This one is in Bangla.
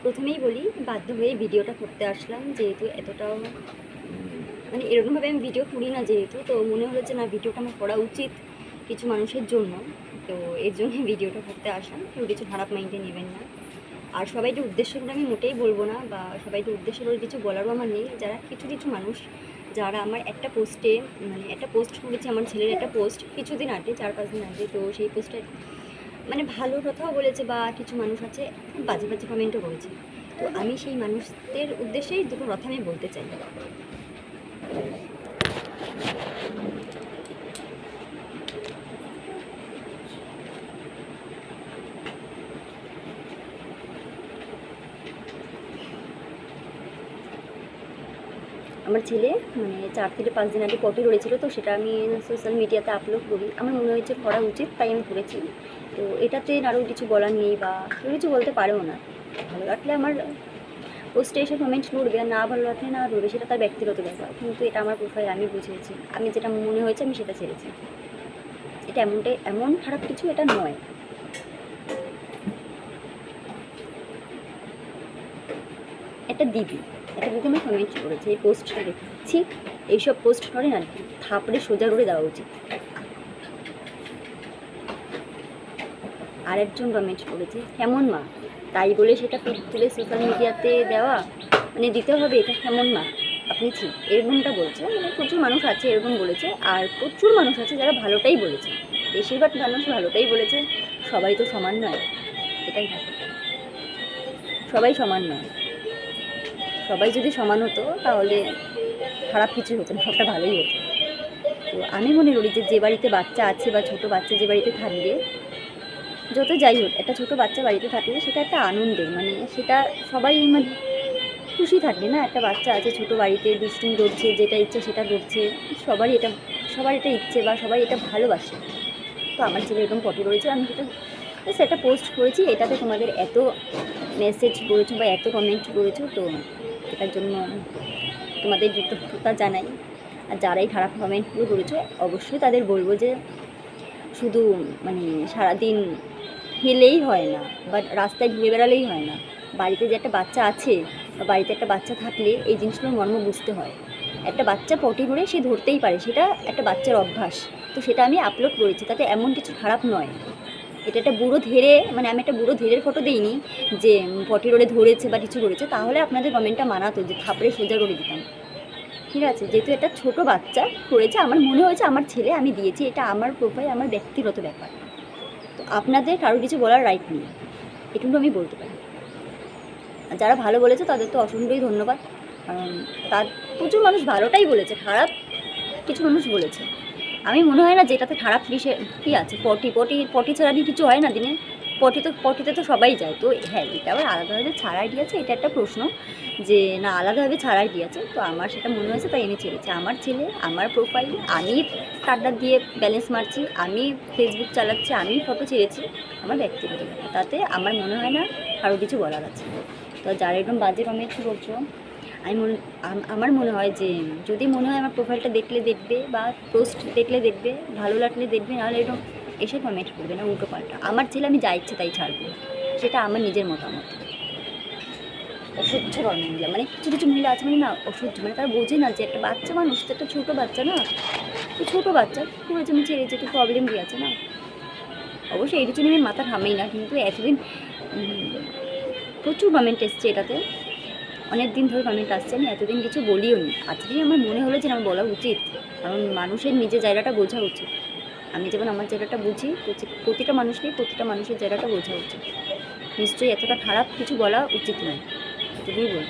প্রথমেই বলি, বাধ্য হয়ে ভিডিওটা করতে আসলাম, যেহেতু এতটাও মানে এরকমভাবে আমি ভিডিও করি না, যেহেতু তো মনে হলো যে না, ভিডিওটা আমার করা উচিত কিছু মানুষের জন্য। তো এর জন্যই ভিডিওটা করতে আসলাম। কেউ কিছু খারাপ মাইন্ডে নেবেন না। আর সবাইকে উদ্দেশ্য করে আমি মোটেই বলবো না, বা সবাইকে উদ্দেশ্য করে কিছু বলারও আমার নেই। যারা কিছু কিছু মানুষ যারা আমার একটা পোস্টে, মানে একটা পোস্ট করেছে, আমার ছেলের একটা পোস্ট কিছুদিন আগে, 4-5 দিন আগে, তো সেই পোস্টে মানে ভালো কথাও বলেছে, বা কিছু মানুষ আছে বাজে বাজে কমেন্টও করেছে। তো আমি সেই মানুষদের উদ্দেশ্যেই দুটো কথা আমি বলতে চাই। আমার ছেলে মানে 4 থেকে 5 দিন আগে পটি করেছিল, তো সেটা আমি সোশ্যাল মিডিয়াতে আপলোড করি। আমার মনে হয়েছে করা উচিত, তাই আমি করেছি। তো এটাতে আরও কিছু বলার নেই, বা কেউ কিছু বলতে পারেও না। ভালো লাগলে আমার পোস্টে এসে কমেন্ট করবে, আর না ভালো লাগলে না করবে, সেটা তার ব্যক্তিগত ব্যাপার। কিন্তু এটা আমার প্রোফাইল, আমি বুঝেছি, আমি যেটা মনে হয়েছে আমি সেটা ছেড়েছি। এটা এমন খারাপ কিছু এটা নয়। একটা দিদি আমার কমেন্ট করেছে, এই পোস্টটা দেখছি, এইসব পোস্ট করে না থাপড়ে সোজা করে দেওয়া উচিত। আরেকজন কমেন্ট করেছে, কেমন মা, তাই বলে সেটা তুলে সোশ্যাল মিডিয়াতে দেওয়া, মানে দিতে হবে, এটা কেমন মা আপনি এরকমটা বলছে। মানে প্রচুর মানুষ আছে এরকম বলেছে, আর প্রচুর মানুষ আছে যারা ভালোটাই বলেছে। বেশিরভাগ মানুষ ভালোটাই বলেছে। সবাই তো সমান নয়, এটাই থাকে, সবাই সমান নয়। সবাই যদি সমান হতো তাহলে খারাপ কিছু হতো না, সবটা ভালোই হতো। তো আমি মনে করি যে বাড়িতে বাচ্চা আছে, বা ছোটো বাচ্চা যে বাড়িতে থাকবে, যত যাই হোক, একটা ছোটো বাচ্চা বাড়িতে থাকলে সেটা একটা আনন্দের, মানে সেটা সবাই মানে খুশি থাকবে না। একটা বাচ্চা আছে ছোটো বাড়িতে, দুষ্টুমি করছে, যেটা ইচ্ছে সেটা করছে, সবার এটা ইচ্ছে, বা সবাই এটা ভালোবাসে। তো আমার ছেলে এরকম পটি করেছে, আমি সেটা পোস্ট করেছি। এটাতে তোমাদের এত মেসেজ করেছো বা এত কমেন্ট করেছো, তো এটার জন্য তোমাদের কৃতজ্ঞতা জানাই। আর যারাই খারাপ কমেন্টগুলো করেছো, অবশ্যই তাদের বলবো যে শুধু মানে সারাদিন হেলেই হয় না, বা রাস্তায় ঘুরে বেড়ালেই হয় না। বাড়িতে যে একটা বাচ্চা আছে, বা বাড়িতে একটা বাচ্চা থাকলে এই জিনিসগুলোর মর্ম বুঝতে হয়। একটা বাচ্চা পটি করে সে ধরতেই পারে, সেটা একটা বাচ্চার অভ্যাস। তো সেটা আমি আপলোড করেছি, তাতে এমন কিছু খারাপ নয়। এটা একটা বুড়ো ধেড়ে, মানে আমি একটা বুড়ো ধেড়ের ফটো দিইনি যে পটি রোডে ধরেছে বা কিছু করেছে, তাহলে আপনাদের কমেন্টটা মানাতো যে থাপড়ে সোজা করে দিতাম। ঠিক আছে, যেহেতু এটা ছোট বাচ্চা করেছে, আমার মনে হয়েছে আমার ছেলে, আমি দিয়েছি, এটা আমার প্রোফাইল, আমার ব্যক্তিগত ব্যাপার। তো আপনাদের কারোর কিছু বলার রাইট নেই, এটুকু আমি বলতে পারি। যারা ভালো বলেছে তাদের তো অসংখ্যই ধন্যবাদ, কারণ তার প্রচুর মানুষ ভালোটাই বলেছে, খারাপ কিছু মানুষ বলেছে। আমি মনে হয় না যেটাতে খারাপ কী আছে। পটি ছাড়া কিছু হয় না দিনে। পটিতে তো সবাই যায়। তো হ্যাঁ, এটা আবার আলাদাভাবে ছাড়াই দিয়েছে, এটা একটা প্রশ্ন যে না, আলাদাভাবে ছাড়াই দিয়েছে। তো আমার সেটা মনে হয়েছে, তাই আমি ছেড়েছি। আমার ছেলে, আমার প্রোফাইল, আমি টাড্ডা দিয়ে ব্যালেন্স মারছি, আমি ফেসবুক চালাচ্ছি, আমি ফটো ছেড়েছি, আমার ব্যক্তিগত ব্যাপার। তাতে আমার মনে হয় না কারো কিছু বলার আছে। তো যারা এরকম বাজে কমেন্ট করছো, আমার মনে হয় যে যদি মনে হয় আমার প্রোফাইলটা দেখলে দেখবে, বা পোস্ট দেখলে দেখবে, ভালো লাগলে দেখবে, নাহলে এরকম এসে কমেন্ট করবে না উল্টো পাল্টা। আমার ছেলে আমি যা ইচ্ছে তাই ছাড়বো, সেটা আমার নিজের মতামত। অসহ্য মহিলা, মানে কিছু কিছু মহিলা আছে মানে না, অসহ্য, মানে তারা বোঝে না যে একটা বাচ্চা মানুষ, তো একটা ছোটো বাচ্চা না, ছোটো বাচ্চা করেছে, আমি ছেড়েছি, একটু প্রবলেম দিয়ে আছে না। অবশ্যই এই জন্য আমি মাথা ঘামেই না, কিন্তু এতদিন প্রচুর কমেন্ট এসছে, এটাতে অনেক দিন ধরে কমেন্ট আসছে, আমি এতদিন কিছু বলিও নি। আজকেই আমার মনে হলো যে আমার বলা উচিত, কারণ মানুষের নিজের জায়গাটা বোঝা উচিত। আমি যেমন আমার জায়গাটা বুঝি, প্রতিটা মানুষের জায়গাটা বোঝা উচিত। নিশ্চয়ই এতটা খারাপ কিছু বলা উচিত নয়, এটুকুই বলি।